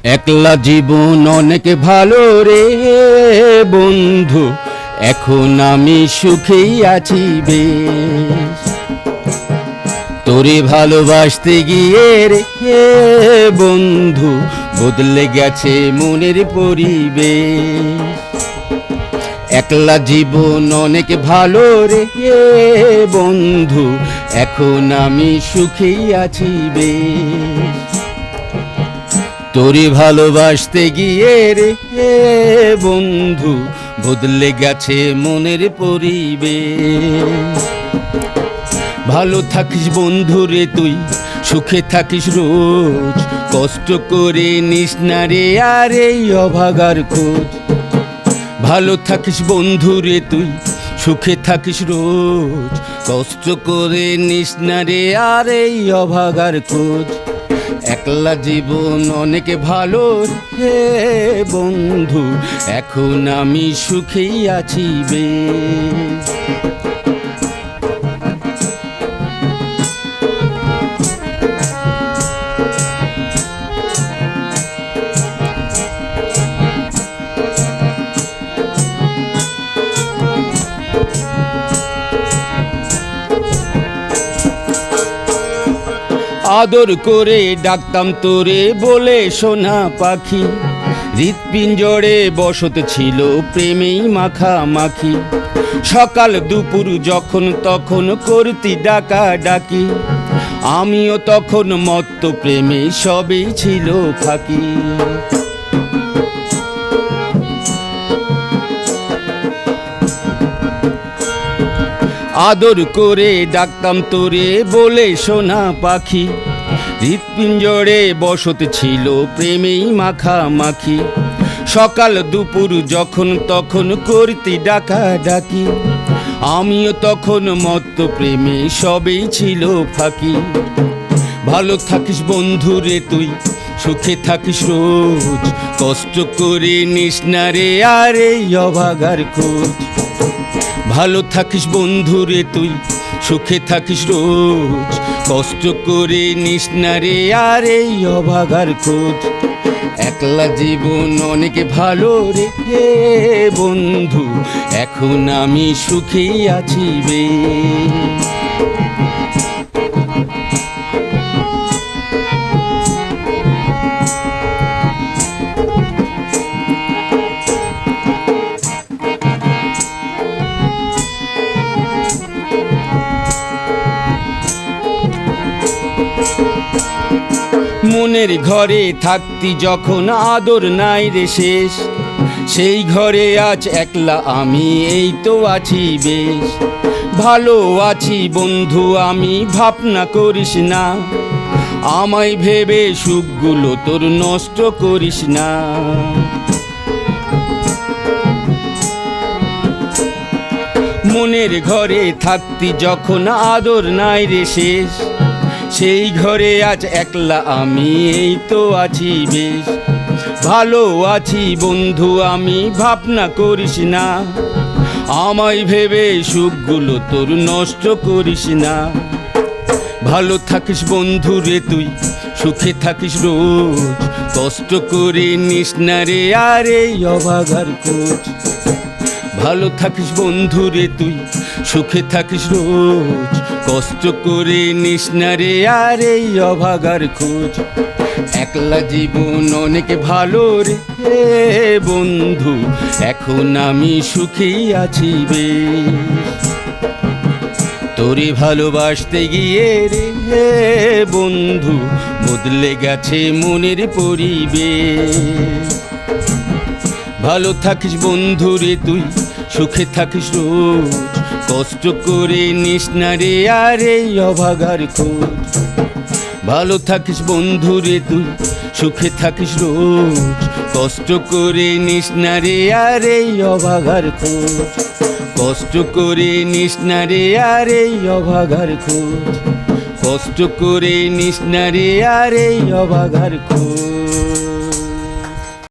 একলা জীবন অনেক ভালো রে বন্ধু, এখন আমি সুখেই আছি বেশ। তোরে ভালোবাসতে গিয়ে রে বন্ধু, বদলে গেছে মনের পরিবেশ। একলা জীবন অনেক ভালো রে বন্ধু, এখন আমি সুখেই আছি বেশ। তোরে ভালোবাসতে গিয়ে রে বন্ধু, বদলে গেছে মনের পরিবেশ। ভালো থাকিস বন্ধু রে তুই, সুখে থাকিস রোজ, কষ্ট করে নিস না রে আর এই অভাগার খোঁজ। ভালো থাকিস বন্ধু রে তুই, সুখে থাকিস রোজ, কষ্ট করে নিস না রে আর এই অভাগার খোঁজ। একলা জীবন অনেক ভালো হে বন্ধু, এখন আমি সুখেই আছি বেশ। আদর করে ডাকতাম তোরে বলে সোনা পাখি, হৃৎপিঞ্জরে বসত ছিল প্রেমেই মাখামাখি। সকাল দুপুর যখন তখন করতি ডাকা ডাকি, আমিও তখন মত্ত প্রেমে সবই ছিল ফাঁকি। আদর করে ডাকতাম তোরে বলে সোনা পাখি, হৃৎপিঞ্জরে বসত ছিল প্রেমেই মাখামাখি। সকাল দুপুর যখন তখন করতি ডাকা ডাকি, আমিও তখন মত্ত প্রেমে সবই ছিল ফাঁকি। ভালো থাকিস বন্ধু রে তুই, সুখে থাকিস রোজ, কষ্ট করে নিস না রে আর এই অভাগার খোঁজ। ভালো থাকিস বন্ধু রে তুই, সুখে থাকিস রোজ, কষ্ট করে নিস না রে আর এই অভাগার খোঁজ। একলা জীবন অনেক ভালো রে বন্ধু, এখন আমি সুখেই আছি বেশ। মনের ঘরে থাকতি যখন আদর নাই রে শেষ, সেই ঘরে আজ একলা আমি এই তো আছি বেশ। ভালো আছি বন্ধু আমি, ভাবনা করিস না, আমায় ভেবে সুখগুলো তোর নষ্ট করিস না। মনের ঘরে থাকতি যখন আদর নাই রে শেষ, সেই ঘরে আজ একলা আমি এই তো আছি বেশ। ভালো আছি বন্ধু আমি, ভাবনা করিস না, আমায় ভেবে সুখগুলো তোর নষ্ট করিস না। ভালো থাকিস বন্ধু রে তুই, সুখে থাকিস রোজ, কষ্ট করে নিস না রে আর এই অভাগার খোঁজ। ভালো থাকিস বন্ধু রে তুই, সুখে থাকিস রোজ, কষ্ট করে নিস না রে আর এই অভাগার খোঁজ। একলা জীবন অনেক ভালো রে বন্ধু, এখন আমি সুখেই আছি বেশ। তোরে ভালোবাসতে গিয়ে রে বন্ধু, বদলে গেছে মনের পরিবেশ। ভালো থাকিস বন্ধু রে তুই, সুখে থাকিস রোজ, কষ্ট করে নিস না রে আর এই অভাগার খোঁজ। ভালো থাকিস বন্ধু রে তুই, সুখে থাকিস রোজ, কষ্ট করে নিস না রে আর এই অভাগার খোঁজ। কষ্ট করে নিস না রে আর এই অভাগার খোঁজ, কষ্ট করে নিস না রে আর এই অভাগার খোঁজ।